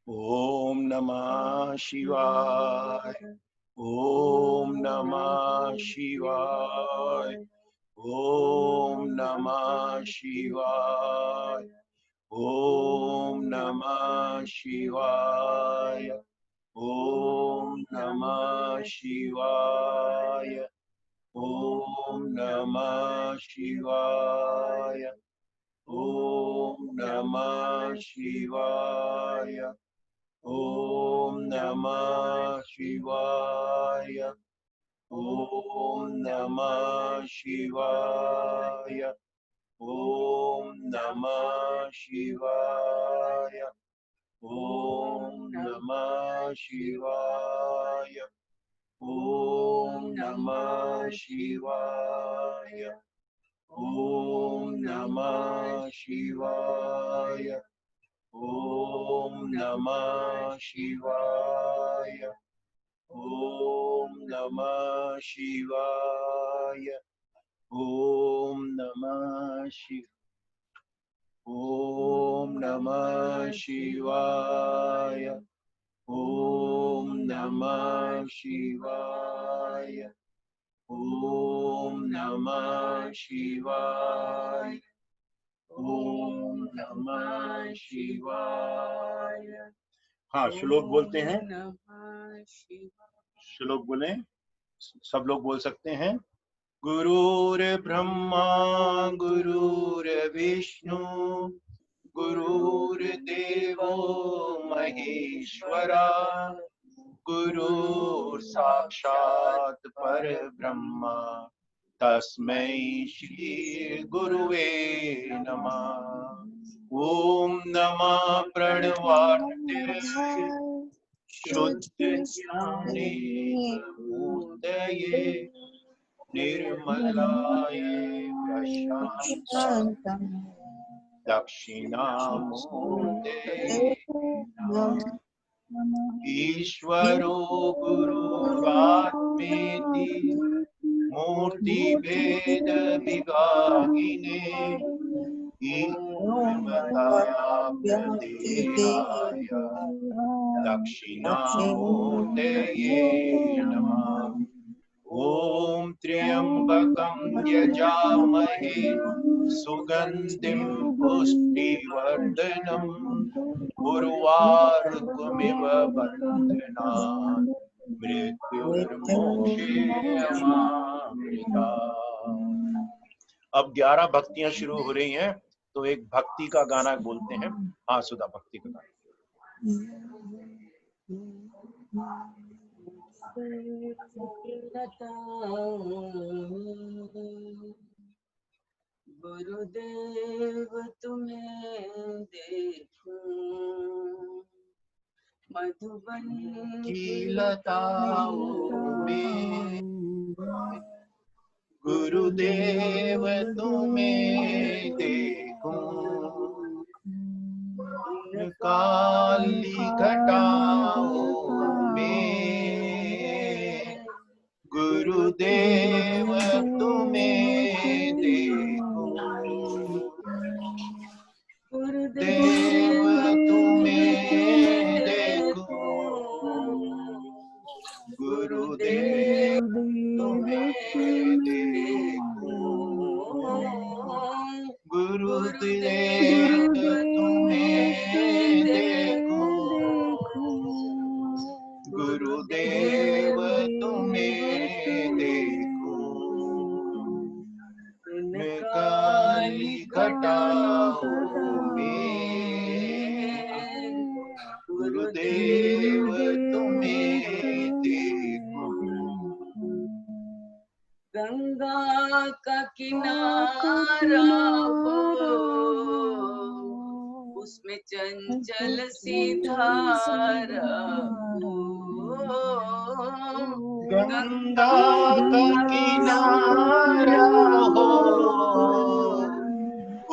ओम नमः शिवाय, ओम नमः शिवाय, ओम नमः शिवाय, ओम नमः शिवाय, ओम नमः शिवाय, ओम नमः शिवाय, ओम नमः शिवाय, ओम नमः शिवाय, ओम नमः शिवाय, ओम नमः शिवाय, ओम नमः शिवाय, ओम नमः शिवाय, ओम नमः शिवाय, ओम नमः शिवाय, ओम नमः शिवाय, ओम नमः ओम नमः शिवाय, ओम नमः शिवाय, ओम नमः शिवाय, ओम नमः शिवाय। हाँ, श्लोक बोलते हैं। श्लोक बोले, सब लोग बोल सकते हैं। गुरुर्ब्रह्मा गुरुर्विष्णु गुरुर्देवो महेश्वरा गुरुर्साक्षात् परब्रह्म तस्मै श्री गुरुवे नमः। ओम नमः प्रणवार्ते शुद्ध ज्ञाने मूर्तये निर्मलाय प्रशांताय दक्षिणामूर्ते नमः। ईश्वरो गुरुरात्मेति मूर्तिभेद विभागिने व्योमवद्व्यक्तिदेहाय दक्षिणामूर्तये नमः। ओम त्र्यंबकं यजामहे सुगंधिं पुष्टिवर्धनम् उर्वारुकमिव बन्धनान् मृत्युर्मोक्षेयमामृतात्। अब 11 भक्तियां शुरू हो रही हैं, तो एक भक्ति का गाना बोलते हैं। हाँ सुधा, भक्ति का गाना। गुरुदेव तुम्हें देखूं मधुबन की लताओं में, गुरुदेव तुम्हें देखूं काली घटाओं में, गुरुदेव तुम्हें देखूं, गुरुदेव तुम्हें देखूं, गुरुदेव तुम्हें देखूं, गुरुदेव तुम्हें देखूं, गुरुदेव तुम्हें देखूं काली घटाओं में, गुरुदेव तुम्हें देखूं। गंगा का किनारा हो उसमें चंचल सी धारा हो, गंगा का किनारा हो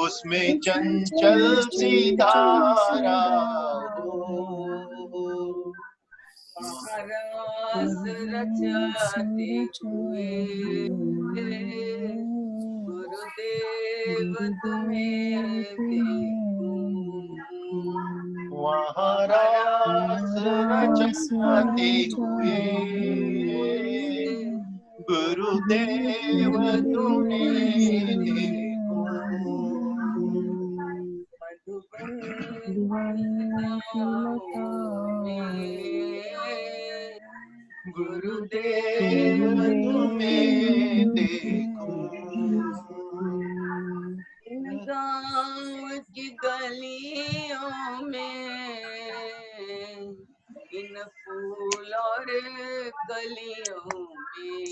उसमें चंचल सी धारा हो, रस रचाते हुए गुरुदेव तुम्हें देखूं, रचाते हुए गुरुदेव तुम्हें देखो। मधुबन लताओं में गुरुदेव तुम्हें देखो। गाँव की गलियों में इन फूल और कलियों में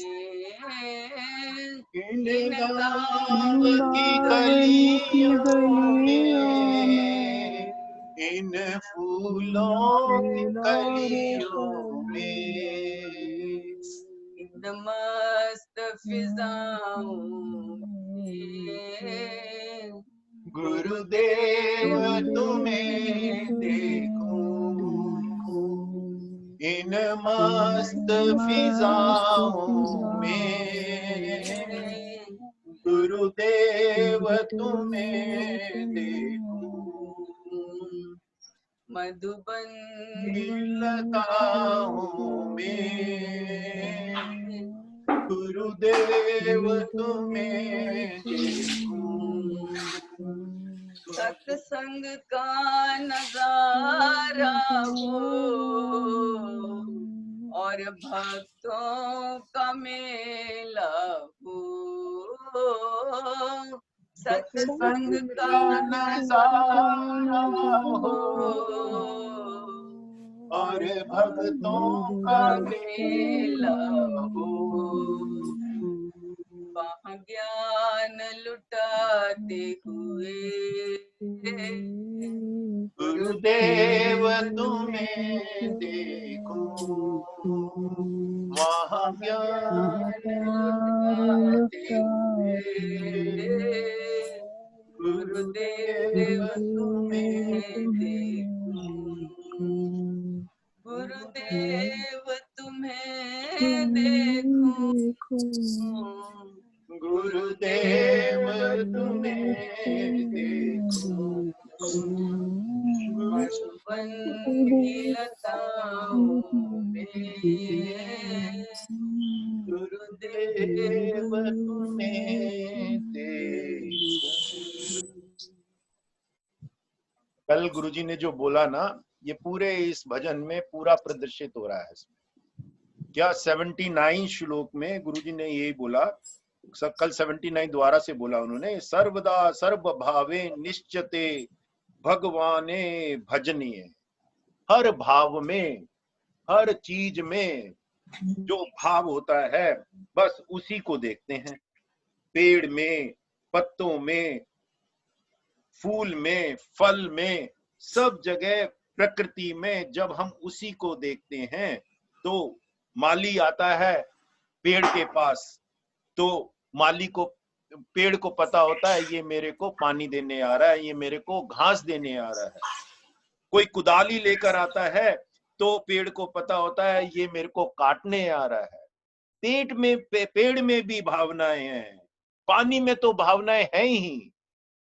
इन इन गाँव की गलियों में इन फूलों की कलियों में इन मस्त फिजाओं में गुरुदेव तुम्हें देखो। इन मस्त फिजाओं में गुरुदेव तुम्हें देखो। मधुबन लताओं में गुरुदेव तुम्हें देखो। सत्संग का नजारा हो और भक्तों का मेला हो। सत्संग का नजारा हो और भक्तों का मेला हो। वहाँ ज्ञान लुटाते हुए गुरुदेव तुम्हें देखो। वहाँ ज्ञान लुटाते हुए गुरुदेव तुम्हें देखो। गुरुदेव तुम्हें देखो। गुरुदेव तुम्हें देखो। मधुबन की लताओं में गुरुदेव तुम्हें देखो। कल गुरुजी ने जो बोला ना, ये पूरे इस भजन में पूरा प्रदर्शित हो रहा है। क्या 79 श्लोक में गुरुजी ने यही बोला, कल 79 द्वारा से बोला उन्होंने, सर्वदा सर्व भावे निश्चते भगवाने भजनीय। हर भाव में, हर चीज में जो भाव होता है बस उसी को देखते हैं। पेड़ में, पत्तों में, फूल में, फल में, सब जगह प्रकृति में जब हम उसी को देखते हैं तो माली आता है पेड़ के पास, तो माली को, पेड़ को पता होता है ये मेरे को पानी देने आ रहा है, ये मेरे को घास देने आ रहा है। कोई कुदाली लेकर आता है तो पेड़ को पता होता है ये मेरे को काटने आ रहा है। पेट में, पेड़ में भी भावनाएं हैं, पानी में तो भावनाएं हैं ही।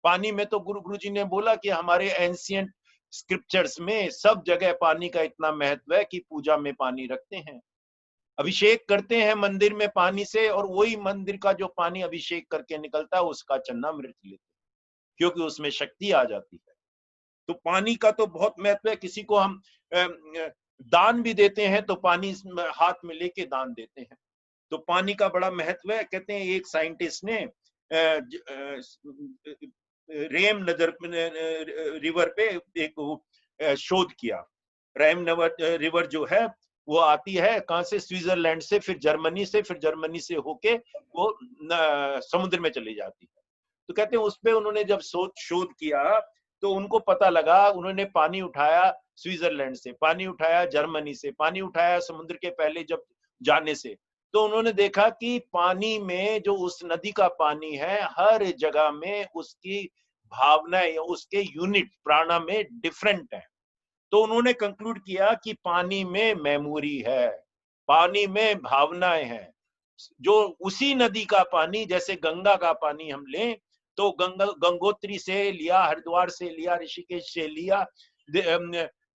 पानी में तो गुरु जी ने बोला कि हमारे एंशिएंट स्क्रिप्चर्स में सब जगह पानी का इतना महत्व है कि पूजा में पानी रखते हैं, अभिषेक करते हैं मंदिर में पानी से, और वही मंदिर का जो पानी अभिषेक करके निकलता है उसका चन्नामृत लेते हैं क्योंकि उसमें शक्ति आ जाती है। तो पानी का तो बहुत महत्व है। किसी को हम दान भी देते हैं तो पानी हाथ में लेके दान देते हैं, तो पानी का बड़ा महत्व है। कहते हैं एक साइंटिस्ट ने रेम नदर रिवर पे एक शोध किया। रेम रिवर जो है वो आती है कहां से, स्विट्जरलैंड से, फिर जर्मनी से, फिर जर्मनी से होके वो समुद्र में चली जाती है। तो कहते हैं उस पे उन्होंने जब शोध किया तो उनको पता लगा, उन्होंने पानी उठाया स्विट्जरलैंड से, पानी उठाया जर्मनी से, पानी उठाया समुद्र के पहले जब जाने से, तो उन्होंने देखा कि पानी में जो उस नदी का पानी है हर जगह में उसकी भावना या उसके यूनिट प्राणा में डिफरेंट है। तो उन्होंने कंक्लूड किया कि पानी में मेमोरी है, पानी में भावनाएं हैं। जो उसी नदी का पानी, जैसे गंगा का पानी हम लें तो गंगोत्री से लिया, हरिद्वार से लिया, ऋषिकेश से लिया,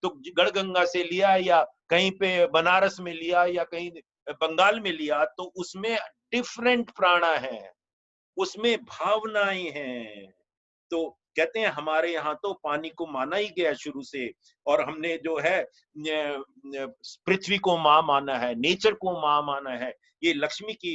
तो गढ़गंगा से लिया या कहीं पे बनारस में लिया या कहीं बंगाल में लिया, तो उसमें डिफरेंट प्राणा है, उसमें भावनाएं हैं। तो कहते हैं हमारे यहाँ तो पानी को माना ही गया शुरू से, और हमने जो है पृथ्वी को माँ माना है, नेचर को माँ माना है। ये लक्ष्मी की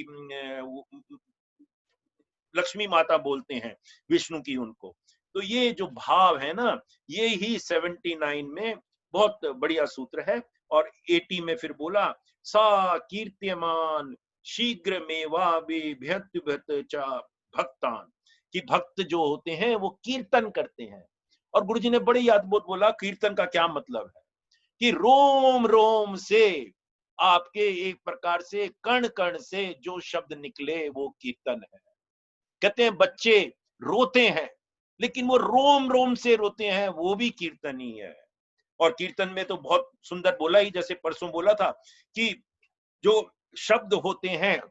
लक्ष्मी माता बोलते हैं विष्णु की उनको। तो ये जो भाव है ना, ये ही 79 में बहुत बढ़िया सूत्र है। और 80 में फिर बोला, सा कीर्त्यमान शीघ्र मेवा बिभ्यत च भक्तान, कि भक्त जो होते हैं वो कीर्तन करते हैं। और गुरुजी ने बड़ी अद्भुत बोला कीर्तन का क्या मतलब है, कि रोम रोम से आपके एक प्रकार से कण कण से जो शब्द निकले वो कीर्तन है। कहते हैं बच्चे रोते हैं, लेकिन वो रोम रोम से रोते हैं, वो भी कीर्तन ही है। और कीर्तन में तो बहुत सुंदर बोला ही, जैसे परसों बोला था कि जो शब्द होते हैं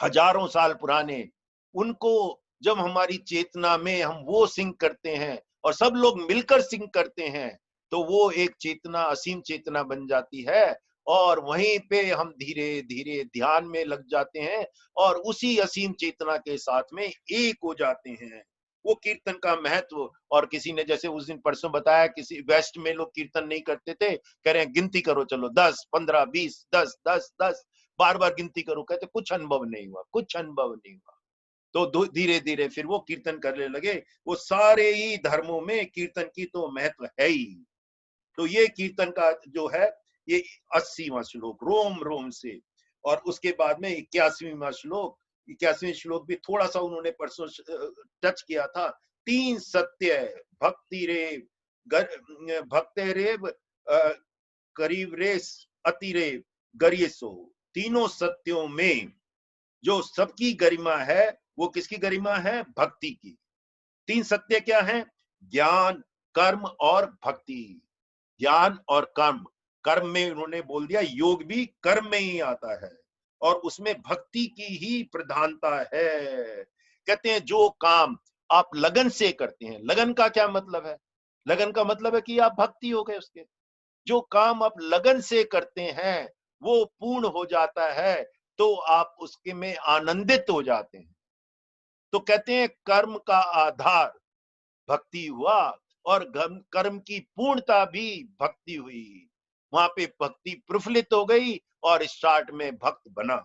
हजारों साल पुराने, उनको जब हमारी चेतना में हम वो सिंग करते हैं और सब लोग मिलकर सिंग करते हैं, तो वो एक चेतना असीम चेतना बन जाती है। और वहीं पे हम धीरे धीरे ध्यान में लग जाते हैं और उसी असीम चेतना के साथ में एक हो जाते हैं। वो कीर्तन का महत्व। और किसी ने जैसे उस दिन परसों बताया, किसी वेस्ट में लोग कीर्तन नहीं करते थे, कह रहे हैं गिनती करो, चलो 10 15 20 10 10 10, बार बार गिनती करो। कहते कुछ अनुभव नहीं हुआ, कुछ अनुभव नहीं हुआ। तो धीरे धीरे फिर वो कीर्तन करने लगे। वो सारे ही धर्मों में कीर्तन की तो महत्व है ही। तो ये कीर्तन का जो है ये 80वां श्लोक रोम रोम से। और उसके बाद में 81वां श्लोक, 81वें श्लोक भी थोड़ा सा उन्होंने परसों टच किया था। 3 सत्य भक्ति रे भक्ति रे करीब रे अतिरे गरियसो। तीनों सत्यों में जो सबकी गरिमा है, वो किसकी गरिमा है? भक्ति की। 3 सत्य क्या है? ज्ञान, कर्म और भक्ति। ज्ञान और कर्म, कर्म में उन्होंने बोल दिया योग भी कर्म में ही आता है, और उसमें भक्ति की ही प्रधानता है। कहते हैं जो काम आप लगन से करते हैं, लगन का क्या मतलब है? लगन का मतलब है कि आप भक्ति हो गए उसके। जो काम आप लगन से करते हैं वो पूर्ण हो जाता है, तो आप उसके में आनंदित हो जाते हैं। तो कहते हैं कर्म का आधार भक्ति हुआ, और कर्म की पूर्णता भी भक्ति हुई। वहां पे भक्ति प्रफुल्लित हो गई और स्टार्ट में भक्त बना।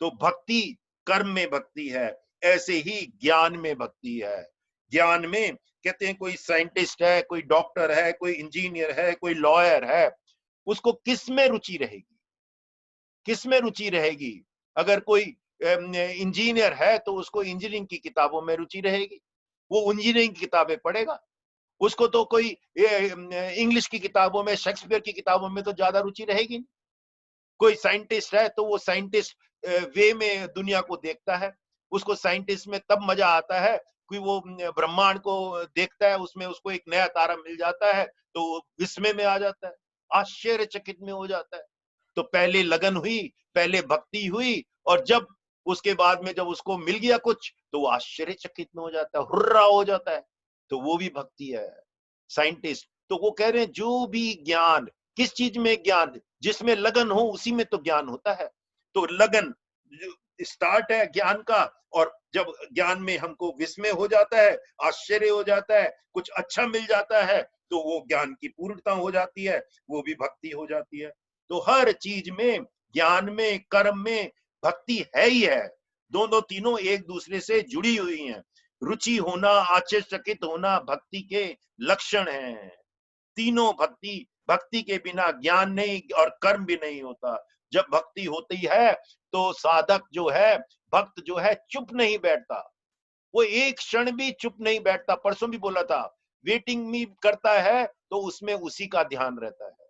तो भक्ति कर्म में भक्ति है, ऐसे ही ज्ञान में भक्ति है। ज्ञान में कहते हैं कोई साइंटिस्ट है, कोई डॉक्टर है, कोई इंजीनियर है, कोई लॉयर है, उसको किस में रुचि रहेगी? किस में रुचि रहेगी? अगर कोई इंजीनियर है तो उसको इंजीनियरिंग की किताबों में रुचि रहेगी, वो इंजीनियरिंग की किताबें पढ़ेगा। उसको तो कोई इंग्लिश की किताबों में, शेक्सपियर की किताबों में तो ज्यादा रुचि रहेगी नहीं। कोई साइंटिस्ट है तो वो साइंटिस्ट वे में दुनिया को देखता है। उसको साइंटिस्ट में तब मजा आता है कि वो ब्रह्मांड को देखता है, उसमें उसको एक नया तारा मिल जाता है तो विस्मय में आ जाता है, आश्चर्यचकित में हो जाता है। तो पहले लगन हुई, पहले भक्ति हुई, और जब उसके बाद में जब उसको मिल गया कुछ तो वो आश्चर्यचकित में हो जाता है, हुर्रा हो जाता है। तो वो भी भक्ति है। साइंटिस्ट तो वो कह रहे हैं जो भी ज्ञान, किस चीज में ज्ञान, जिसमें लगन हो उसी में तो ज्ञान होता है। तो लगन स्टार्ट है ज्ञान का, और जब ज्ञान में हमको विस्मय हो जाता है, आश्चर्य हो जाता है, कुछ अच्छा मिल जाता है, तो वो ज्ञान की पूर्णता हो जाती है, वो भी भक्ति हो जाती है। तो हर चीज में, ज्ञान में, कर्म में भक्ति है ही है। दोनों तीनों एक दूसरे से जुड़ी हुई हैं। रुचि होना, आश्चर्यचकित होना भक्ति के लक्षण हैं। तीनों भक्ति, भक्ति के बिना ज्ञान नहीं और कर्म भी नहीं होता। जब भक्ति होती है तो साधक जो है, भक्त जो है, चुप नहीं बैठता। वो एक क्षण भी चुप नहीं बैठता। परसों भी बोला था, वेटिंग भी करता है तो उसमें उसी का ध्यान रहता है।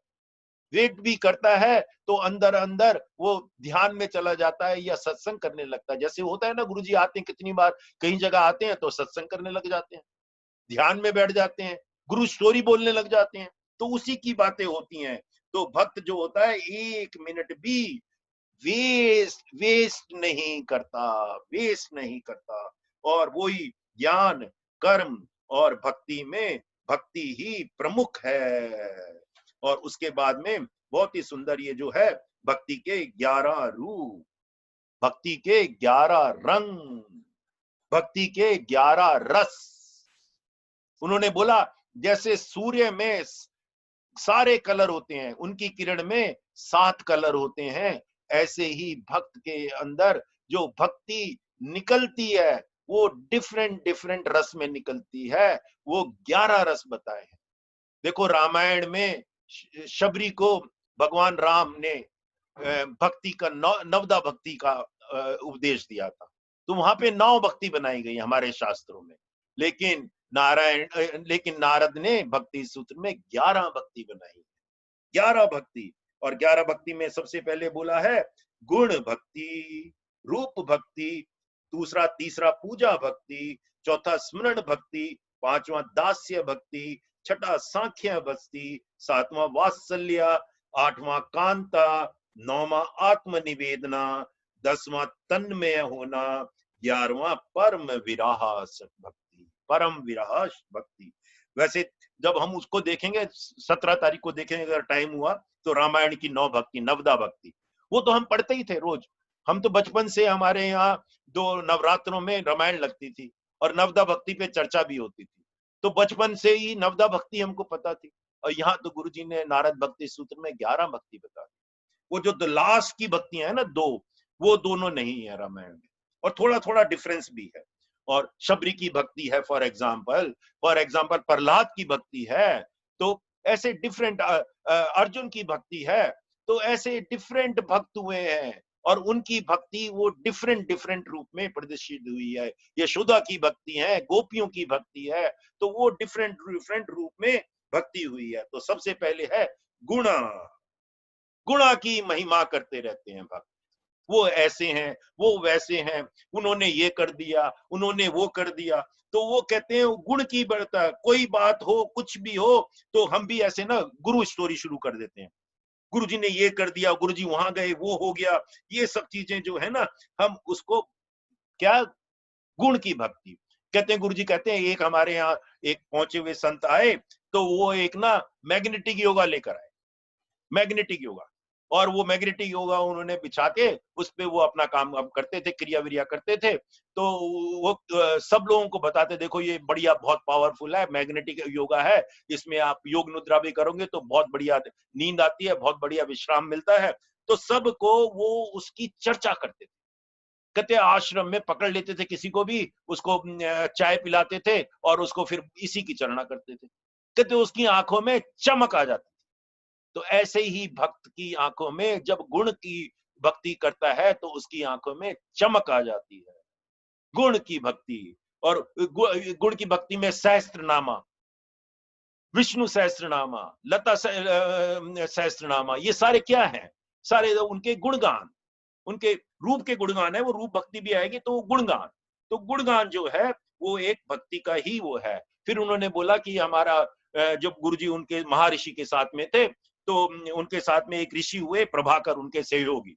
वेट भी करता है तो अंदर अंदर वो ध्यान में चला जाता है या सत्संग करने लगता है। जैसे होता है ना, गुरुजी आते हैं कितनी बार, कई जगह आते हैं तो सत्संग करने लग जाते हैं, ध्यान में बैठ जाते हैं, गुरु स्टोरी बोलने लग जाते हैं। तो उसी की बातें होती हैं। तो भक्त जो होता है एक मिनट भी वेस्ट नहीं करता, वेस्ट नहीं करता। और वही ज्ञान, कर्म और भक्ति में भक्ति ही प्रमुख है। और उसके बाद में बहुत ही सुंदर ये जो है भक्ति के 11 रूप, भक्ति के 11 रंग, भक्ति के 11 रस। उन्होंने बोला जैसे सूर्य में सारे कलर होते हैं, उनकी किरण में 7 कलर होते हैं, ऐसे ही भक्त के अंदर जो भक्ति निकलती है वो डिफरेंट डिफरेंट रस में निकलती है। वो 11 रस बताए हैं। देखो रामायण में शबरी को भगवान राम ने भक्ति का नवदा भक्ति का उपदेश दिया था, तो वहां पे 9 भक्ति बनाई गई हमारे शास्त्रों में। लेकिन लेकिन नारद ने भक्ति सूत्र में 11 भक्ति बनाई, 11 भक्ति। और 11 भक्ति में सबसे पहले बोला है गुण भक्ति, रूप भक्ति, दूसरा तीसरा पूजा भक्ति, चौथा स्मरण भक्ति, पांचवा दास्य भक्ति, छठा सांख्य भक्ति, सातवां वात्सल्य, आठवां कांता, नौवां आत्मनिवेदना, 10वां तन्मय होना, 11वां परम विराह भक्ति, परम विराह भक्ति। वैसे जब हम उसको देखेंगे 17 तारीख को देखेंगे अगर टाइम हुआ तो रामायण की 9 भक्ति, नवदा भक्ति, वो तो हम पढ़ते ही थे रोज। हम तो बचपन से हमारे यहाँ 2 नवरात्रों में रामायण लगती थी और नवदा भक्ति पे चर्चा भी होती थी, तो बचपन से ही नवदा भक्ति हमको पता थी। और यहाँ तो गुरुजी ने नारद भक्ति सूत्र में 11 भक्ति बता दी। वो जो लास्ट की भक्तियां है ना 2, वो दोनों नहीं है रामायण में, और थोड़ा थोड़ा डिफरेंस भी है। और शबरी की भक्ति है फॉर एग्जाम्पल प्रहलाद की भक्ति है, तो ऐसे डिफरेंट अर्जुन की भक्ति है, तो ऐसे डिफरेंट भक्त हुए हैं और उनकी भक्ति वो डिफरेंट डिफरेंट रूप में प्रदर्शित हुई है। यशोदा की भक्ति है, गोपियों की भक्ति है, तो वो डिफरेंट डिफरेंट रूप में भक्ति हुई है। तो सबसे पहले है गुणा, गुणा की महिमा करते रहते हैं भक्त। वो ऐसे हैं, वो वैसे हैं, उन्होंने ये कर दिया, उन्होंने वो कर दिया, तो वो कहते हैं गुण की बढ़ता। कोई बात हो, कुछ भी हो, तो हम भी ऐसे ना गुरु स्टोरी शुरू कर देते हैं, गुरुजी ने ये कर दिया, गुरुजी वहां गए, वो हो गया। ये सब चीजें जो है ना, हम उसको क्या, गुण की भक्ति कहते हैं। गुरुजी कहते हैं एक हमारे यहाँ एक पहुंचे हुए संत आए, तो वो एक ना मैग्नेटिक योगा लेकर आए, मैग्नेटिक योगा, और वो मैग्नेटिक योगा उन्होंने बिछा के उस पे वो अपना काम करते थे, क्रिया विरिया करते थे। तो वो सब लोगों को बताते, देखो ये बढ़िया बहुत पावरफुल है, मैग्नेटिक योगा है, इसमें आप योग निद्रा भी करोगे तो बहुत बढ़िया नींद आती है, बहुत बढ़िया विश्राम मिलता है। तो सबको वो उसकी चर्चा करते थे। कहते आश्रम में पकड़ लेते थे किसी को भी, उसको चाय पिलाते थे और उसको फिर इसी की चरणा करते थे। कहते उसकी आंखों में चमक आ जाती। तो ऐसे ही भक्त की आंखों में जब गुण की भक्ति करता है तो उसकी आंखों में चमक आ जाती है, गुण की भक्ति। और गुण की भक्ति में सहस्त्रनामा, विष्णु सहस्त्रनामा, लता सहस्त्रनामा, ये सारे क्या हैं? सारे उनके गुणगान, उनके रूप के गुणगान है। वो रूप भक्ति भी आएगी तो गुणगान, तो गुणगान जो है वो एक भक्ति का ही वो है। फिर उन्होंने बोला कि हमारा जब गुरुजी उनके महर्षि के साथ में थे, तो उनके साथ में एक ऋषि हुए प्रभाकर, उनके सहयोगी।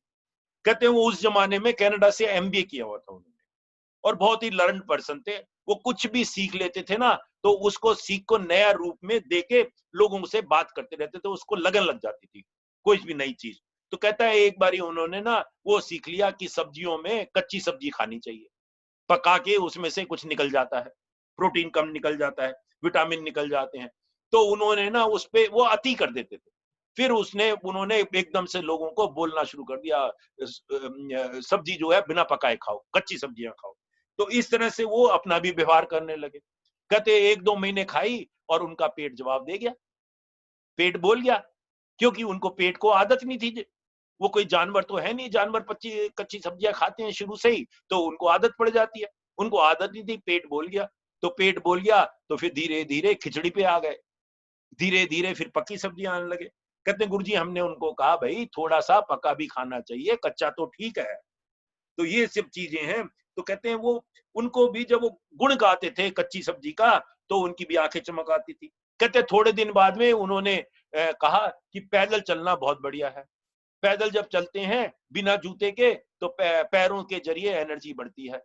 कहते हैं वो उस जमाने में कनाडा से एमबीए किया हुआ था उन्होंने, और बहुत ही लर्न पर्सन थे। वो कुछ भी सीख लेते थे ना, तो उसको सीख को नया रूप में देके लोगों से बात करते रहते थे, उसको लगन लग जाती थी कोई भी नई चीज। तो कहता है एक बारी उन्होंने ना वो सीख लिया कि सब्जियों में कच्ची सब्जी खानी चाहिए, पका के उसमें से कुछ निकल जाता है, प्रोटीन कम निकल जाता है, विटामिन निकल जाते हैं। तो उन्होंने ना उस पे वो अति कर देते थे। फिर उन्होंने एकदम से लोगों को बोलना शुरू कर दिया, सब्जी जो है बिना पकाए खाओ, कच्ची सब्जियां खाओ। तो इस तरह से वो अपना भी व्यवहार करने लगे। कहते 1-2 महीने खाई और उनका पेट जवाब दे गया, पेट बोल गया, क्योंकि उनको पेट को आदत नहीं थी। वो कोई जानवर तो है नहीं, जानवर कच्ची सब्जियां खाते हैं शुरू से ही, तो उनको आदत पड़ जाती है। उनको आदत नहीं थी, पेट बोल गया। तो पेट बोल गया तो फिर धीरे धीरे खिचड़ी पे आ गए, धीरे धीरे फिर पक्की सब्जियां आने लगे। कहते हैं गुरुजी हमने उनको कहा भाई थोड़ा सा पका भी खाना चाहिए, कच्चा तो ठीक है। तो ये सब चीजें हैं। तो कहते हैं वो उनको भी जब वो गुण गाते थे कच्ची सब्जी का, तो उनकी भी आंखें चमक आती थी। कहते थोड़े दिन बाद में उन्होंने कहा कि पैदल चलना बहुत बढ़िया है। पैदल जब चलते हैं बिना जूते के, तो पैरों के जरिए एनर्जी बढ़ती है।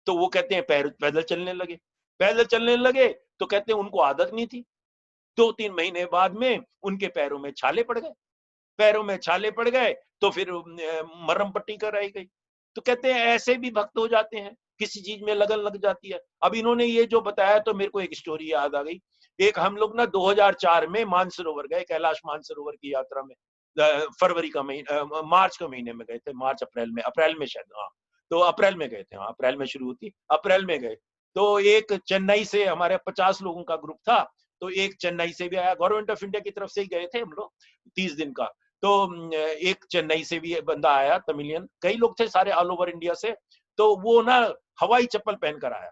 तो वो कहते हैं पैदल चलने लगे। पैदल चलने लगे तो कहते हैं उनको आदत नहीं थी, 2-3 महीने बाद में उनके पैरों में छाले पड़ गए। पैरों में छाले पड़ गए तो फिर मरहम पट्टी कराई गई। तो कहते हैं ऐसे भी भक्त हो जाते हैं, किसी चीज में लगन लग जाती है। अब इन्होंने ये जो बताया तो मेरे को एक स्टोरी याद आ गई। एक हम लोग ना 2004 में मानसरोवर गए, कैलाश मानसरोवर की यात्रा में। फरवरी का महीना, मार्च के महीने में गए थे, मार्च अप्रैल में शायद, हाँ। तो अप्रैल में गए थे, हाँ अप्रैल में शुरू होती, अप्रैल में गए। तो एक चेन्नई से, हमारे 50 लोगों का ग्रुप था, तो एक चेन्नई से भी आया, गवर्नमेंट ऑफ इंडिया की तरफ से ही गए थे हम लोग, 30 दिन का। तो एक चेन्नई से भी बंदा आया, तमिलियन, कई लोग थे सारे ऑल ओवर इंडिया से। तो वो ना हवाई चप्पल पहन कर आया,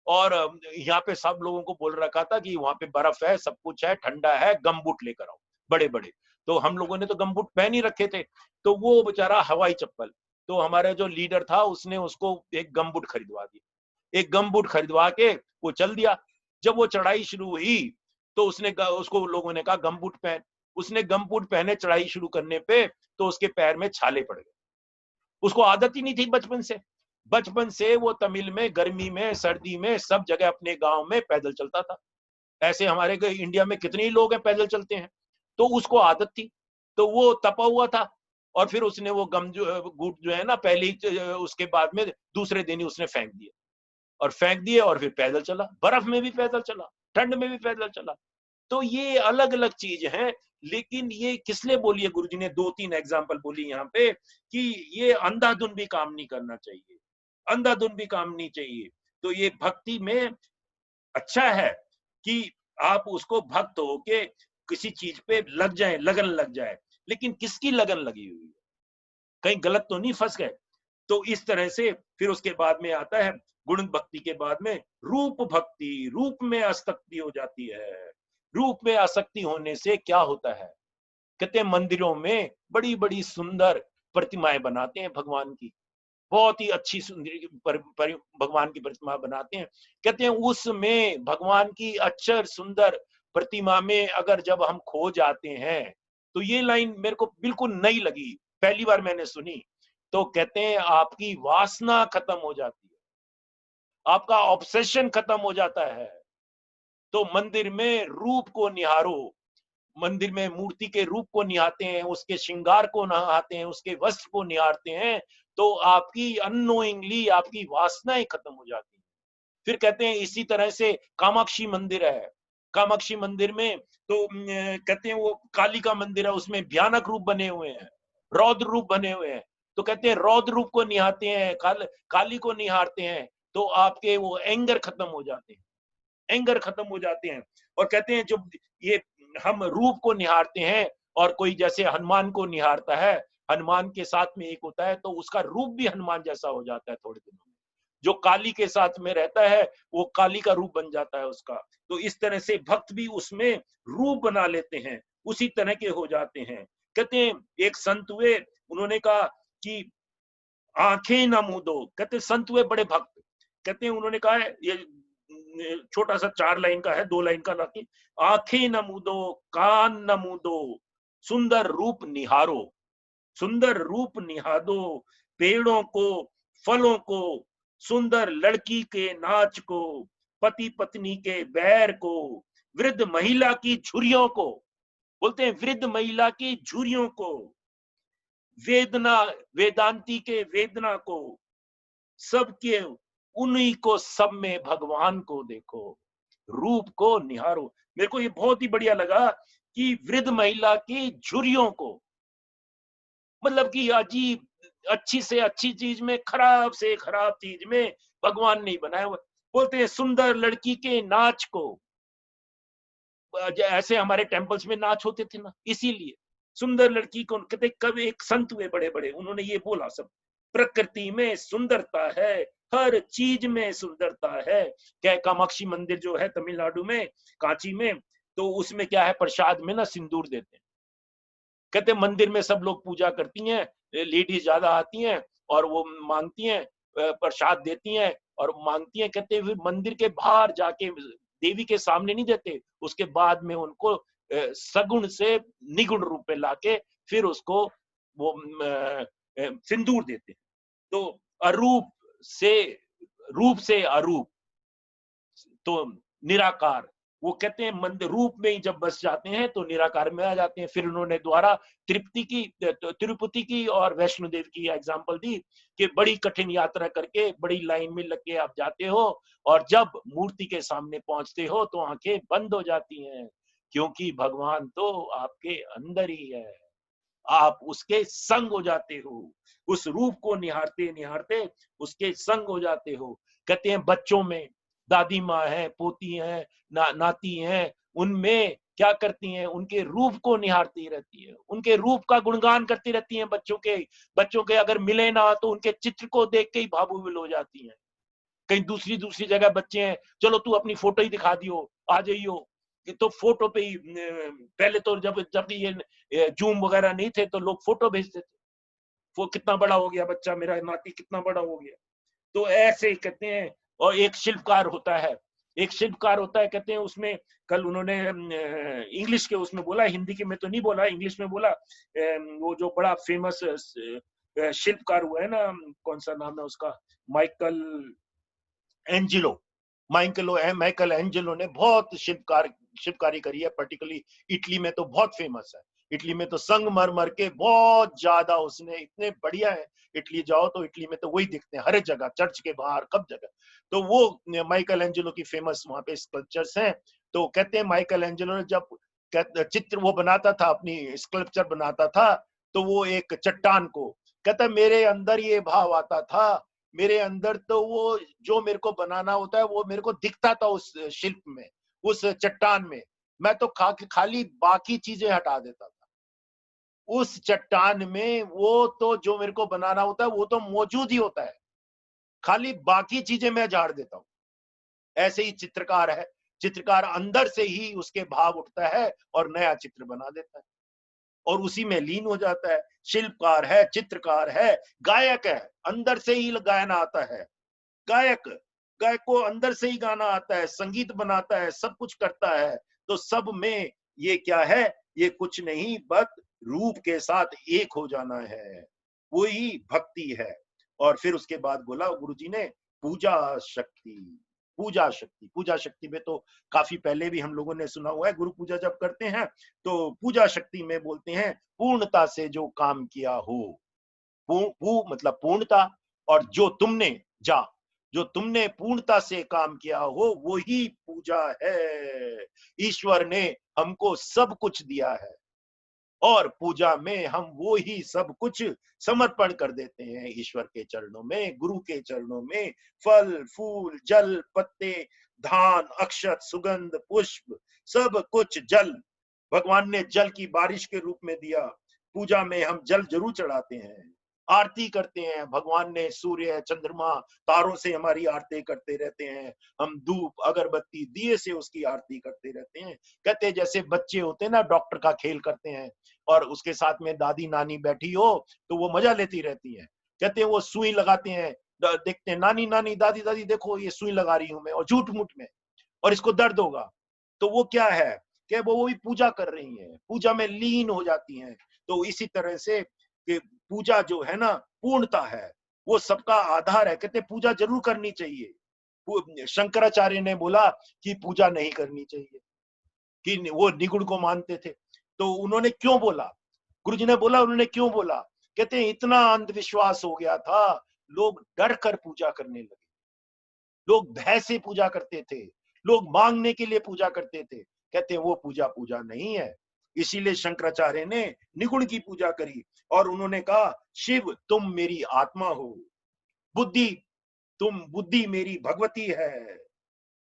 और यहाँ पे सब लोगों को बोल रखा था कि वहां पे बर्फ है, सब कुछ है, ठंडा है, गमबूट लेकर आओ बड़े बड़े। तो हम लोगों ने तो गमबूट पहन ही रखे थे। तो वो बेचारा हवाई चप्पल, तो हमारे जो लीडर था उसने उसको एक गमबूट खरीदवा दिया। एक गमबूट खरीदवा के वो चल दिया। जब वो चढ़ाई शुरू हुई तो उसको लोगों ने कहा गमबूट पहन। उसने गमबूट पहने चढ़ाई शुरू करने पे, तो उसके पैर में छाले पड़ गए। उसको आदत ही नहीं थी बचपन से। बचपन से वो तमिल में, गर्मी में, सर्दी में, सब जगह अपने गांव में पैदल चलता था। ऐसे हमारे इंडिया में कितने ही लोग हैं पैदल चलते हैं। तो उसको आदत थी, तो वो तपा हुआ था। और फिर उसने वो गमबूट जो है ना, उसके बाद में दूसरे दिन ही उसने फेंक दिए, और फेंक दिए, और फिर पैदल चला, बर्फ में भी पैदल चला, ठंड में भी पैदल चला। तो ये अलग अलग चीज है। लेकिन ये किस लिए बोली है, गुरुजी ने 2-3 एग्जाम्पल बोली यहाँ पे, कि ये अंधाधुन भी काम नहीं करना चाहिए, अंधाधुन भी काम नहीं चाहिए। तो ये भक्ति में अच्छा है कि आप उसको भक्त हो के किसी चीज पे लग जाए, लगन लग जाए। लेकिन किसकी लगन लगी हुई है, कहीं गलत तो नहीं फंस गए। तो इस तरह से फिर उसके बाद में आता है गुण भक्ति के बाद में रूप भक्ति। रूप में आसक्ति हो जाती है। रूप में आसक्ति होने से क्या होता है, कहते हैं मंदिरों में बड़ी बड़ी सुंदर प्रतिमाएं बनाते हैं भगवान की, बहुत ही अच्छी सुंदर भगवान की प्रतिमा बनाते हैं। कहते हैं उसमें भगवान की अक्षर सुंदर प्रतिमा में अगर जब हम खो जाते हैं, तो ये लाइन मेरे को बिल्कुल नई लगी, पहली बार मैंने सुनी। तो कहते हैं आपकी वासना खत्म हो जाती है, आपका ऑब्सेशन खत्म हो जाता है। तो मंदिर में रूप को निहारो, मंदिर में मूर्ति के रूप को निहारते हैं, उसके श्रृंगार को निहारते हैं, उसके वस्त्र को निहारते हैं, तो आपकी अननोइंगली आपकी वासनाएं खत्म हो जाती हैं। फिर कहते हैं इसी तरह से कामाक्षी मंदिर है, कामाक्षी मंदिर में तो कहते हैं वो काली का मंदिर है, उसमें भयानक रूप बने हुए हैं, रौद्र रूप बने हुए हैं। तो कहते हैं रौद्र रूप को निहारते हैं, काली को निहारते हैं, तो आपके वो एंगर खत्म हो जाते हैं, एंगर खत्म हो जाते हैं। और कहते हैं जब ये हम रूप को निहारते हैं, और कोई जैसे हनुमान को निहारता है, हनुमान के साथ में एक होता है, तो उसका रूप भी हनुमान जैसा हो जाता है थोड़े दिनों में। जो काली के साथ में रहता है वो काली का रूप बन जाता है उसका। तो इस तरह से भक्त भी उसमें रूप बना लेते हैं, उसी तरह के हो जाते हैं। कहते हैं एक संत हुए, उन्होंने कहा कि आंखें न मूंदो। कहते संत हुए बड़े भक्त, कहते हैं उन्होंने कहा है, ये छोटा सा 4 लाइन का है, 2 लाइन का ना, कि आंखें न मूंदो, कान न मूंदो, सुंदर रूप निहारो, सुंदर रूप निहारो, पेड़ों को, फलों को, सुंदर लड़की के नाच को, पति पत्नी के बैर को, वृद्ध महिला की झुर्रियों को, बोलते हैं वृद्ध महिला की झुर्रियों को, वेदना, वेदांती के वेदना को, सबके, उन्हीं को, सब में भगवान को देखो, रूप को निहारो। मेरे को ये बहुत ही बढ़िया लगा कि वृद्ध महिला की झुर्रियों को, मतलब कि अजीब, अच्छी से अच्छी चीज में, खराब से खराब चीज में भगवान नहीं बनाया हुआ। बोलते हैं सुंदर लड़की के नाच को, ऐसे हमारे टेम्पल्स में नाच होते थे ना, इसीलिए सुंदर लड़की को कहते। कब एक संत हुए बड़े बड़े, उन्होंने ये बोला, सब प्रकृति में सुंदरता है, हर चीज में सुंदरता है। क्या कामाक्षी मंदिर जो है तमिलनाडु में, कांची में, तो उसमें क्या है, प्रसाद में ना सिंदूर देते हैं। कहते मंदिर में सब लोग पूजा करती हैं, लेडीज ज्यादा आती हैं और वो मांगती हैं, प्रसाद देती हैं और मांगती हैं। कहते फिर मंदिर के बाहर जाके देवी के सामने नहीं देते, उसके बाद में उनको सगुण से निगुण रूप में लाके फिर उसको वो सिंदूर देते हैं। तो अरूप से, रूप से अरूप, तो निराकार, वो कहते हैं मंदिर रूप में ही जब बस जाते हैं तो निराकार में आ जाते हैं। फिर उन्होंने द्वारा तिरुपति की और वैष्णो देवी की एग्जाम्पल दी कि बड़ी कठिन यात्रा करके बड़ी लाइन में लग के आप जाते हो और जब मूर्ति के सामने पहुंचते हो तो आंखें बंद हो जाती हैं, क्योंकि भगवान तो आपके अंदर ही है। आप उसके संग हो जाते हो, उस रूप को निहारते निहारते उसके संग हो जाते हो। कहते हैं बच्चों में दादी माँ है, पोती है, नाती है, उनमें क्या करती हैं, उनके रूप को निहारती रहती है, उनके रूप का गुणगान करती रहती हैं। बच्चों के अगर मिले ना तो उनके चित्र को देख के ही भावुक हो जाती हैं। कहीं दूसरी दूसरी जगह बच्चे हैं, चलो तू अपनी फोटो ही दिखा दियो, आ जाइयो, तो फोटो पे ही पहले तो जब ये जूम वगैरह नहीं थे तो लोग फोटो भेजते थे, वो कितना बड़ा हो गया बच्चा, मेरा नाती कितना बड़ा हो गया। तो ऐसे ही कहते हैं। और एक शिल्पकार होता है, कहते हैं उसमें कल उन्होंने इंग्लिश के उसमें बोला, हिंदी के में तो नहीं बोला, इंग्लिश में बोला। वो जो बड़ा फेमस शिल्पकार हुआ है ना, कौन सा नाम है उसका, माइकल एंजिलो, माइकल एंजिलो ने बहुत शिल्पकारी करी है, पर्टिकुलरली इटली में तो बहुत फेमस है। इटली में तो संगमरमर के बहुत ज्यादा उसने इतने बढ़िया है। इटली जाओ तो इटली में तो वही दिखते हैं हर जगह, चर्च के बाहर कब जगह। तो वो माइकल एंजिलो की फेमस वहां पे स्कल्पचर्स हैं। तो कहते हैं माइकल एंजिलो ने जब चित्र वो बनाता था, अपनी स्कल्पचर बनाता था, तो वो एक चट्टान को कहता है मेरे अंदर ये भाव आता था, मेरे अंदर तो वो जो मेरे को बनाना होता है वो मेरे को दिखता था उस शिल्प में, उस चट्टान में। मैं तो खाली बाकी चीजें हटा देता था उस चट्टान में, वो तो जो मेरे को बनाना होता है वो तो मौजूद ही होता है, खाली बाकी चीजें मैं झाड़ देता हूँ। ऐसे ही चित्रकार है, चित्रकार अंदर से ही उसके भाव उठता है और नया चित्र बना देता है और उसी में लीन हो जाता है। शिल्पकार है, चित्रकार है, गायक है, अंदर से ही गायन आता है। गायक गायक को अंदर से ही गाना आता है, संगीत बनाता है, सब कुछ करता है। तो सब में ये क्या है, ये कुछ नहीं बस रूप के साथ एक हो जाना है, वही भक्ति है। और फिर उसके बाद बोला गुरुजी ने, पूजा शक्ति। पूजा शक्ति में तो काफी पहले भी हम लोगों ने सुना हुआ है, गुरु पूजा जब करते हैं तो पूजा शक्ति में बोलते हैं पूर्णता से जो काम किया हो। मतलब पूर्णता, और जो तुमने पूर्णता से काम किया हो वो ही पूजा है। ईश्वर ने हमको सब कुछ दिया है और पूजा में हम वो ही सब कुछ समर्पण कर देते हैं ईश्वर के चरणों में, गुरु के चरणों में। फल फूल जल पत्ते धान अक्षत सुगंध पुष्प सब कुछ जल, भगवान ने जल की बारिश के रूप में दिया। पूजा में हम जल जरूर चढ़ाते हैं, आरती करते हैं, भगवान ने सूर्य चंद्रमा तारों से हमारी आरती करते रहते हैं। हम धूप अगरबत्ती दिए से उसकी आरती करते रहते हैं। कहते हैं जैसे बच्चे होते हैं ना, डॉक्टर का खेल करते हैं और उसके साथ में दादी नानी बैठी हो तो वो मजा लेती रहती है। कहते हैं वो सुई लगाते हैं, देखते हैं नानी नानी दादी दादी देखो ये सुई लगा रही हूं मैं, और झूठ मूठ में, और इसको दर्द होगा। तो वो क्या है कि वो भी पूजा कर रही हैं, पूजा में लीन हो जाती हैं। तो इसी तरह से कि पूजा जो है ना पूर्णता है, वो सबका आधार है। कहते पूजा जरूर करनी चाहिए। शंकराचार्य ने बोला कि पूजा नहीं करनी चाहिए, कि वो निगुण को मानते थे। तो उन्होंने क्यों बोला, गुरुजी ने बोला उन्होंने क्यों बोला, कहते हैं इतना अंधविश्वास हो गया था, लोग डर कर पूजा करने लगे, लोग भय से पूजा करते थे, लोग मांगने के लिए पूजा करते थे। कहते हैं वो पूजा नहीं है। इसीलिए शंकराचार्य ने निगुण की पूजा करी और उन्होंने कहा शिव तुम मेरी आत्मा हो, बुद्धि बुद्धि मेरी भगवती है,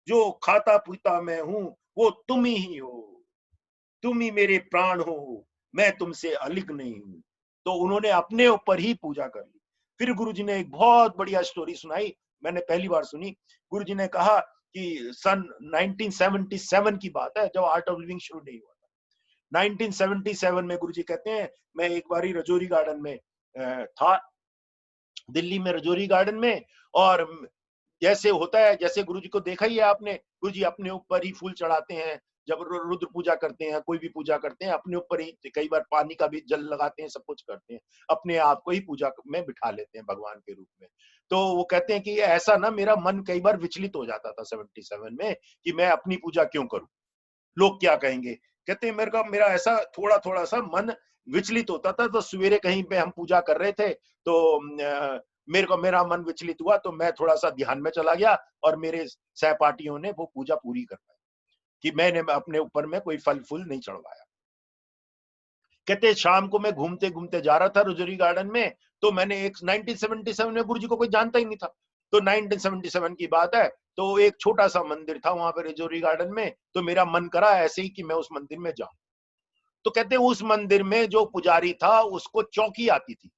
जो खाता पीता मैं हूं वो तुम ही हो, तुम ही मेरे प्राण हो, मैं तुमसे अलग नहीं हूं। तो उन्होंने अपने ऊपर ही पूजा कर ली। फिर गुरुजी ने एक बहुत बढ़िया स्टोरी सुनाई, मैंने पहली बार सुनी। गुरुजी ने कहा कि सन 1977 की बात है, जब आर्ट ऑफ लिविंग शुरू नहीं हुआ था। 1977 में गुरुजी कहते हैं मैं एक बारी रजौरी गार्डन में था, दिल्ली में रजौरी गार्डन में, और जैसे होता है, जैसे गुरुजी को देखा ही है आपने, गुरुजी अपने ऊपर ही फूल चढ़ाते हैं, जब रुद्र पूजा करते हैं, कोई भी पूजा करते हैं, अपने ऊपर ही कई बार पानी का भी जल लगाते हैं, सब कुछ करते हैं, अपने आप को ही पूजा में बिठा लेते हैं भगवान के रूप में। तो वो कहते हैं कि ऐसा ना मेरा मन कई बार विचलित हो जाता था 77 में कि मैं अपनी पूजा क्यों करूं, लोग क्या कहेंगे। कहते हैं मेरा ऐसा थोड़ा थोड़ा सा मन विचलित होता था। तो सवेरे कहीं पे हम पूजा कर रहे थे, तो मेरा मन विचलित हुआ, तो मैं थोड़ा सा ध्यान में चला गया और मेरे सहपाठियों ने वो पूजा पूरी कर पाई कि मैंने अपने ऊपर में कोई फल फूल नहीं चढ़वाया। कहते शाम को मैं घूमते घूमते जा रहा था रोजरी गार्डन में, तो मैंने एक 1977 में गुरु जी को कोई जानता ही नहीं था, तो 1977 की बात है, तो एक छोटा सा मंदिर था वहां पे रजौरी गार्डन में, तो मेरा मन करा ऐसे ही कि मैं उस मंदिर में जाऊं। तो कहते हैं उस मंदिर में जो पुजारी था उसको चौकी आती थी,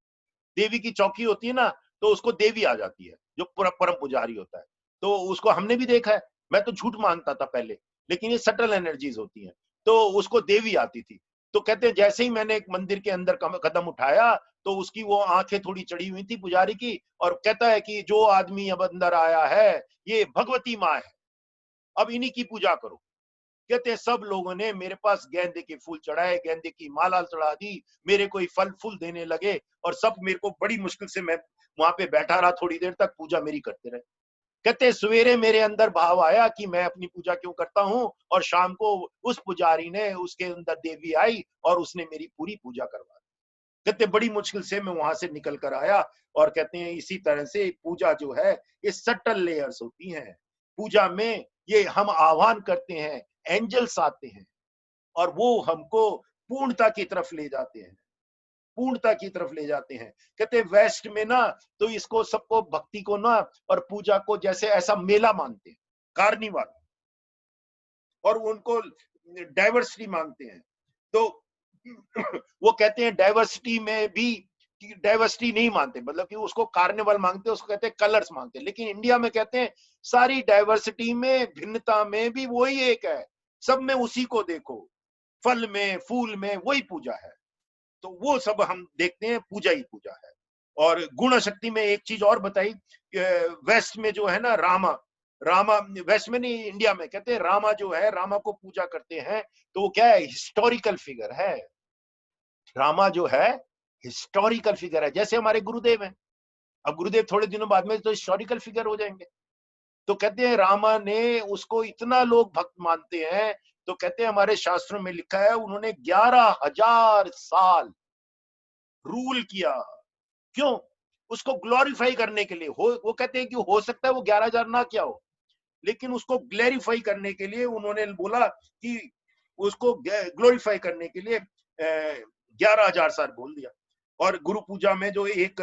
देवी की चौकी होती है ना, तो उसको देवी आ जाती है, जो परम पुजारी होता है। तो उसको हमने भी देखा है, मैं तो झूठ मानता था पहले, लेकिन ये सटल एनर्जीज होती हैं, तो उसको देवी आती थी। तो कहते हैं जैसे ही मैंने एक मंदिर के अंदर कदम उठाया, तो उसकी वो आंखें थोड़ी चढ़ी हुई थी पुजारी की, और कहता है कि जो आदमी अब अंदर आया है ये भगवती माँ है, अब इन्हीं की पूजा करो। कहते हैं सब लोगों ने मेरे पास गेंदे के फूल चढ़ाए, गेंदे की माला चढ़ा दी, मेरे को फल फूल देने लगे, और सब मेरे को बड़ी मुश्किल से, मैं वहां पे बैठा रहा थोड़ी देर तक, पूजा मेरी करते रहे। कहते सवेरे मेरे अंदर भाव आया कि मैं अपनी पूजा क्यों करता हूँ, और शाम को उस पुजारी ने, उसके अंदर देवी आई और उसने मेरी पूरी पूजा करवा दी। कहते बड़ी मुश्किल से मैं वहां से निकल कर आया। और कहते हैं इसी तरह से पूजा जो है ये सटल लेयर्स होती हैं। पूजा में ये हम आह्वान करते हैं, एंजल्स आते हैं और वो हमको पूर्णता की तरफ ले जाते हैं, पूर्णता की तरफ ले जाते हैं। कहते हैं वेस्ट में ना, तो इसको सबको भक्ति को ना और पूजा को जैसे ऐसा मेला मानते हैं, कार्निवल, और उनको डाइवर्सिटी मांगते हैं। तो वो कहते हैं डाइवर्सिटी में भी, डाइवर्सिटी नहीं मानते, मतलब कि उसको कार्निवल मांगते हैं, उसको कहते हैं कलर्स मांगते हैं। लेकिन इंडिया में कहते हैं सारी डाइवर्सिटी में, भिन्नता में भी वही एक है, सब में उसी को देखो, फल में फूल में वही पूजा है। तो वो सब हम देखते हैं, पूजा ही पूजा है। और गुण शक्ति में एक चीज और बताई, वेस्ट में जो है ना रामा, रामा वेस्ट में नहीं, इंडिया में कहते हैं रामा जो है, रामा को पूजा करते हैं, तो वो क्या है, हिस्टोरिकल फिगर है। रामा जो है हिस्टोरिकल फिगर है, जैसे हमारे गुरुदेव हैं। अब गुरुदेव थोड़े दिनों बाद में तो हिस्टोरिकल फिगर हो जाएंगे। तो कहते हैं रामा ने, उसको इतना लोग भक्त मानते हैं, तो कहते हैं हमारे शास्त्रों में लिखा है उन्होंने 11,000 साल रूल किया। क्यों? उसको ग्लोरीफाई करने के लिए। हो, वो कहते हैं कि हो सकता है वो 11,000 ना क्या हो, लेकिन उसको ग्लोरीफाई करने के लिए उन्होंने बोला कि उसको ग्लोरीफाई करने के लिए 11,000 साल बोल दिया। और गुरु पूजा में जो एक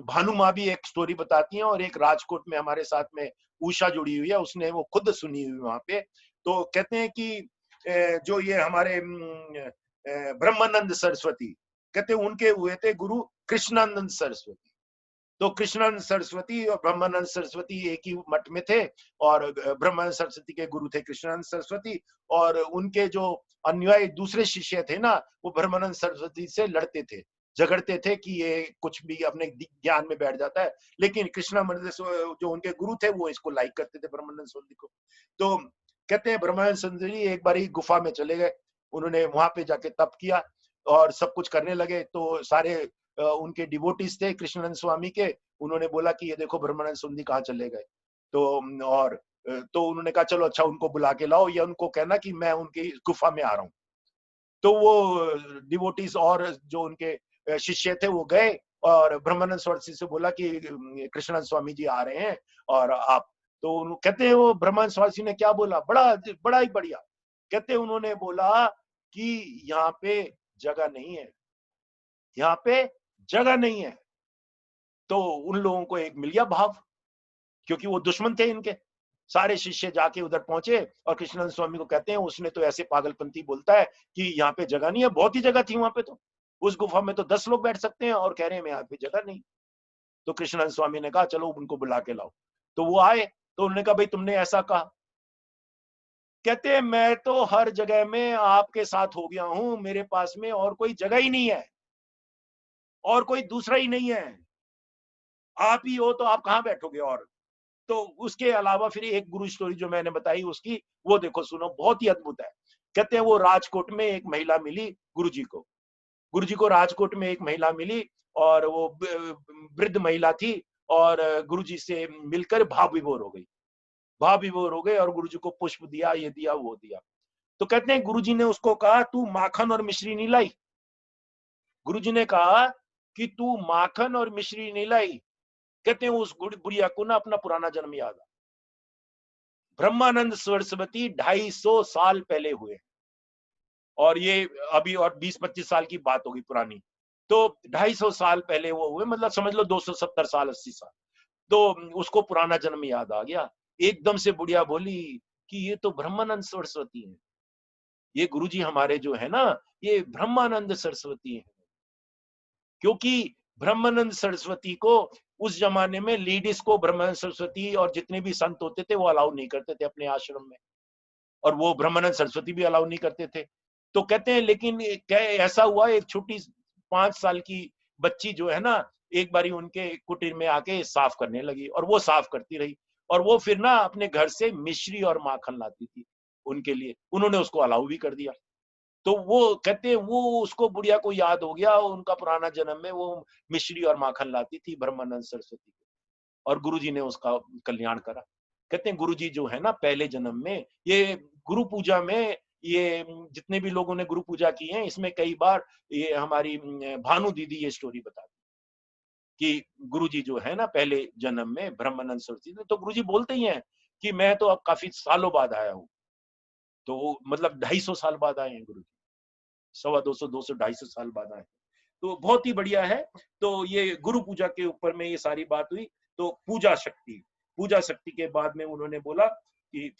भानु माँ भी एक स्टोरी बताती हैं, और एक राजकोट में हमारे साथ में उषा जुड़ी हुई है, उसने वो खुद सुनी हुई वहां पे। तो कहते हैं कि जो ये हमारे ब्रह्मानंद सरस्वती, कहते हैं उनके हुए थे गुरु कृष्णानंद सरस्वती। तो कृष्णानंद सरस्वती और ब्रह्मानंद सरस्वती एक ही मठ में थे, और ब्रह्मानंद सरस्वती के गुरु थे कृष्णानंद सरस्वती, और उनके जो अनुयायी दूसरे शिष्य थे ना, वो ब्रह्मानंद सरस्वती से लड़ते थे, झगड़ते थे कि ये कुछ भी अपने ज्ञान में बैठ जाता है। लेकिन कृष्णानंद जो उनके गुरु थे वो इसको लाइक करते थे, ब्रह्मानंद सरस्वती को। तो कहते हैं ब्रह्मानंद सरस्वती एक बार ही गुफा में चले गए, उन्होंने वहां पे जाके तप किया और सब कुछ करने लगे। तो सारे उनके डिवोटीज थे कृष्णानंद स्वामी के, उन्होंने बोला कि ये देखो ब्रह्मानंद सुंदी कहाँ चले गए। तो और तो उन्होंने कहा चलो अच्छा उनको बुला के लाओ, या उनको कहना कि मैं उनकी गुफा में आ रहा हूँ। तो वो डिवोटीज और जो उनके शिष्य थे वो गए, और ब्रह्मानंद सरस्वती से बोला कि कृष्णानंद स्वामी जी आ रहे हैं और आप। तो कहते हैं वो ब्रह्मानंद सरस्वती ने क्या बोला, बड़ा बड़ा ही बढ़िया। कहते हैं उन्होंने बोला कि यहाँ पे जगह नहीं है, यहाँ पे जगह नहीं है। तो उन लोगों को एक मिल गया भाव, क्योंकि वो दुश्मन थे इनके। सारे शिष्य जाके उधर पहुंचे और कृष्णानंद स्वामी को कहते हैं उसने तो ऐसे पागलपंती बोलता है कि यहाँ पे जगह नहीं है। बहुत ही जगह थी वहां पे, तो उस गुफा में तो 10 लोग बैठ सकते हैं, और कह रहे हैं यहाँ पे जगह नहीं। तो कृष्णानंद स्वामी ने कहा चलो उनको बुला के लाओ। तो वो आए, तो उन्होंने कहा भाई तुमने ऐसा कहा। कहते हैं मैं तो हर जगह में आपके साथ हो गया हूं, मेरे पास में और कोई जगह ही नहीं है, और कोई दूसरा ही नहीं है, आप ही हो, तो आप कहां बैठोगे और। तो उसके अलावा फिर एक गुरु स्टोरी जो मैंने बताई उसकी, वो देखो सुनो, बहुत ही अद्भुत है। कहते हैं वो राजकोट में एक महिला मिली गुरुजी को। गुरुजी को राजकोट में एक महिला मिली और वो वृद्ध महिला थी और गुरुजी से मिलकर भाव विभोर हो गई। भाव विभोर हो गए और गुरुजी को पुष्प दिया, ये दिया, वो दिया। तो कहते हैं गुरुजी ने उसको कहा, तू माखन और मिश्री नहीं लाई। गुरुजी ने कहा कि तू माखन और मिश्री नहीं लाई। कहते हैं उस बुढ़िया को ना अपना पुराना जन्म याद आ। ब्रह्मानंद सरस्वती 250 साल पहले हुए और ये अभी और 20-25 साल की बात होगी पुरानी। तो 250 साल पहले वो हुए, मतलब समझ लो 270 साल 80 साल। तो उसको पुराना जन्म याद आ गया। एकदम से बुढ़िया बोली कि ये तो ब्रह्मानंद सरस्वती है, ये गुरुजी हमारे जो है ना, ये ब्रह्मानंद सरस्वती है। क्योंकि ब्रह्मानंद सरस्वती को उस जमाने में लेडीज को ब्रह्मानंद सरस्वती और जितने भी संत होते थे वो अलाउ नहीं करते थे अपने आश्रम में, और वो ब्रह्मानंद सरस्वती भी अलाउ नहीं करते थे। तो कहते हैं लेकिन क्या ऐसा हुआ, एक छोटी 5 साल की बच्ची जो है ना, एक बारी उनके कुटीर में आके साफ करने लगी और वो साफ करती रही, और वो फिर ना अपने घर से मिश्री और माखन लाती थी उनके लिए। उन्होंने उसको अलाउ भी कर दिया। तो वो कहते हैं वो उसको बुढ़िया को याद हो गया उनका पुराना जन्म में वो मिश्री और माखन लाती थी ब्रह्मानंद सरस्वती को, और गुरुजी ने उसका कल्याण करा। कहते हैं गुरुजी जो है ना पहले जन्म में, ये गुरु पूजा में, ये जितने भी लोगों ने गुरु पूजा की है इसमें कई बार ये हमारी भानु दीदी ये स्टोरी बताती कि गुरुजी जो है ना पहले जन्म में ब्रह्मानंद सरस्वती थे। तो गुरुजी बोलते ही हैं कि मैं तो अब काफी सालों बाद आया हूँ। तो मतलब 250 साल बाद आए हैं गुरु, 125 200 250 साल बाद आए। तो बहुत ही बढ़िया है। तो ये गुरु पूजा के ऊपर में ये सारी बात हुई। तो पूजा शक्ति, पूजा शक्ति के बाद में उन्होंने बोला कि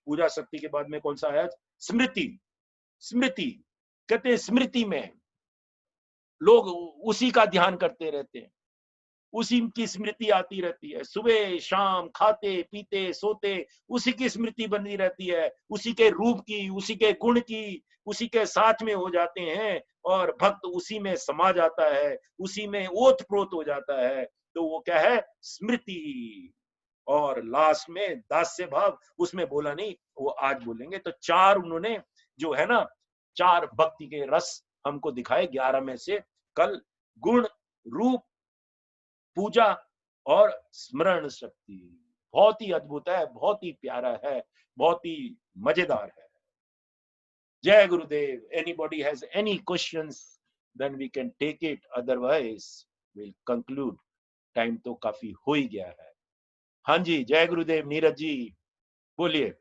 पूजा शक्ति के बाद में कौन सा आया, स्मृति। स्मृति कहते हैं स्मृति में लोग उसी का ध्यान करते रहते हैं, उसी की स्मृति आती रहती है, सुबह शाम खाते पीते सोते उसी की स्मृति बनी रहती है, उसी के रूप की, उसी के गुण की, उसी के साथ में हो जाते हैं और भक्त उसी में समा जाता है, उसी में ओतप्रोत हो जाता है। तो वो क्या है, स्मृति। और लास्ट में दास्य भाव, उसमें बोला नहीं, वो आज बोलेंगे। तो 4 उन्होंने जो है ना 4 भक्ति के रस हमको दिखाए 11 में से कल, गुण, रूप, पूजा और स्मरण शक्ति। बहुत ही अद्भुत है, बहुत ही प्यारा है, बहुत ही मजेदार है। जय Gurudev. Anybody has any questions then we can take it, otherwise will conclude. Time तो काफी हो ही गया है। हाँ जी, जय गुरुदेव। नीरज जी बोलिए।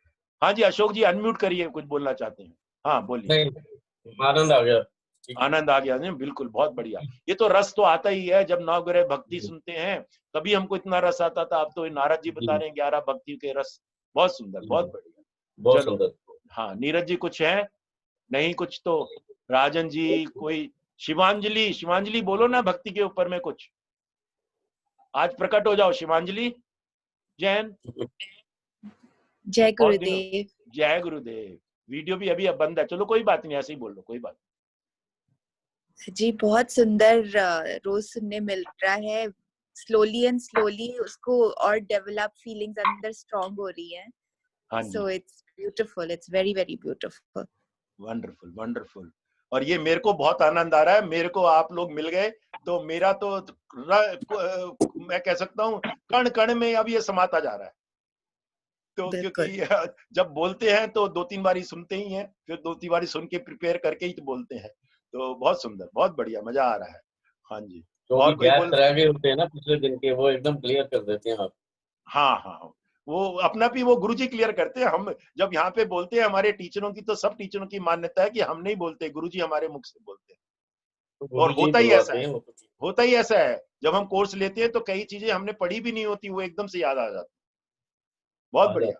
हाँ जी, अशोक जी अनम्यूट करिए, कुछ बोलना चाहते हैं। हाँ बोलिए। नहीं, आनंद आ गया। आनंद आ गया नहीं, बिल्कुल, बहुत बढ़िया। ये तो रस तो आता ही है जब नवग्रह भक्ति सुनते हैं, तभी हमको इतना रस आता था। अब तो नारद जी बता रहे हैं 11 भक्ति के रस। बहुत सुंदर, बहुत बढ़िया। बहुत चलो, सुंदर। हाँ नीरज जी कुछ है? नहीं कुछ तो राजन जी, कोई शिवांजलि, शिवांजलि बोलो ना भक्ति के ऊपर में कुछ, आज प्रकट हो जाओ शिवांजलि जैन। जय गुरुदेव। जय गुरुदेव। वीडियो भी अभी अब बंद है, चलो कोई बात नहीं, ऐसे ही बोल लो, कोई बात जी बहुत सुंदर रोज सुनने मिल रहा है। स्लोली एंड स्लोली उसको और डेवलप फीलिंग्स अंदर स्ट्रांग हो रही है। हाँ जी, so it's beautiful, it's very very beautiful. Wonderful wonderful. और ये मेरे को बहुत आनंद आ रहा है, मेरे को आप लोग मिल गए तो मेरा तो मैं कह सकता हूँ कण कण में अब ये समाता जा रहा है। तो क्योंकि जब बोलते हैं तो 2-3 बारी सुनते ही हैं, फिर 2-3 बारी सुन के प्रिपेयर करके ही तो बोलते हैं। तो बहुत सुंदर, बहुत बढ़िया, मजा आ रहा है। हाँ जी, तो और कोई गैप बोल? करा के होते हैं ना पिछले दिन के, वो एकदम क्लियर कर देते हैं आप। हाँ हाँ, वो अपना भी वो गुरुजी क्लियर करते हैं। हम जब यहाँ पे बोलते हैं, हमारे टीचरों की तो सब टीचरों की मान्यता है कि हम नहीं बोलते, गुरुजी हमारे मुख से बोलते हैं। तो और होता ही ऐसा है, वो होता ही ऐसा है। जब हम कोर्स लेते हैं तो कई चीजें हमने पढ़ी भी नहीं होती, वो एकदम से याद आ जाती। बहुत बढ़िया।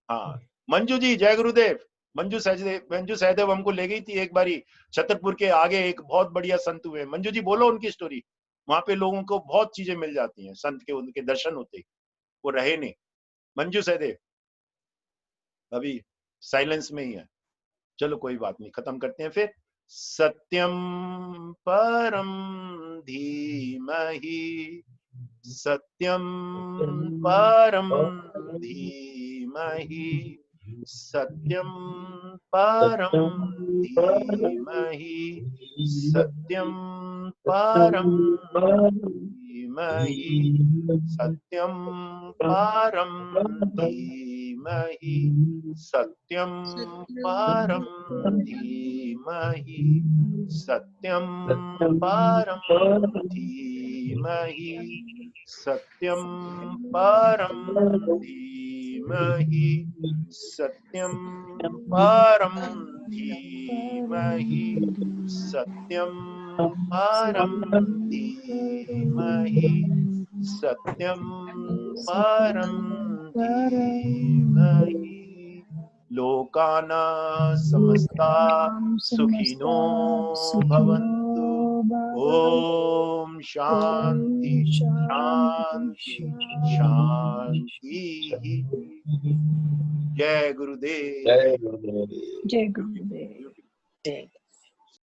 हाँ, मंजू जी जय गुरुदेव। मंजू सहदेव हमको ले गई थी एक बारी छतरपुर के आगे, एक बहुत बढ़िया संत हुए। मंजू जी बोलो उनकी स्टोरी। वहां पे लोगों को बहुत चीजें मिल जाती हैं संत के, उनके दर्शन होते, वो रहे नहीं। मंजू सहदेव अभी साइलेंस में ही है। चलो कोई बात नहीं, खत्म करते हैं फिर। सत्यम परम धीमहि सत्यं परं धीमहि सत्यं परं धीमहि सत्यं परं धीमहि सत्यं परं धीमहि सत्यं परं धीमहि सत्यं परं धीमहि सत्यं परं धीमहि सत्यं परं धीमहि सत्यं परं धीमहि सत्यं परं धीमहि लोकानां समस्ता सुखिनो भवन्तु ओम शांति शांति शांति जय गुरुदेव जय गुरुदेव। जय गुरुदेव। Beautiful. जय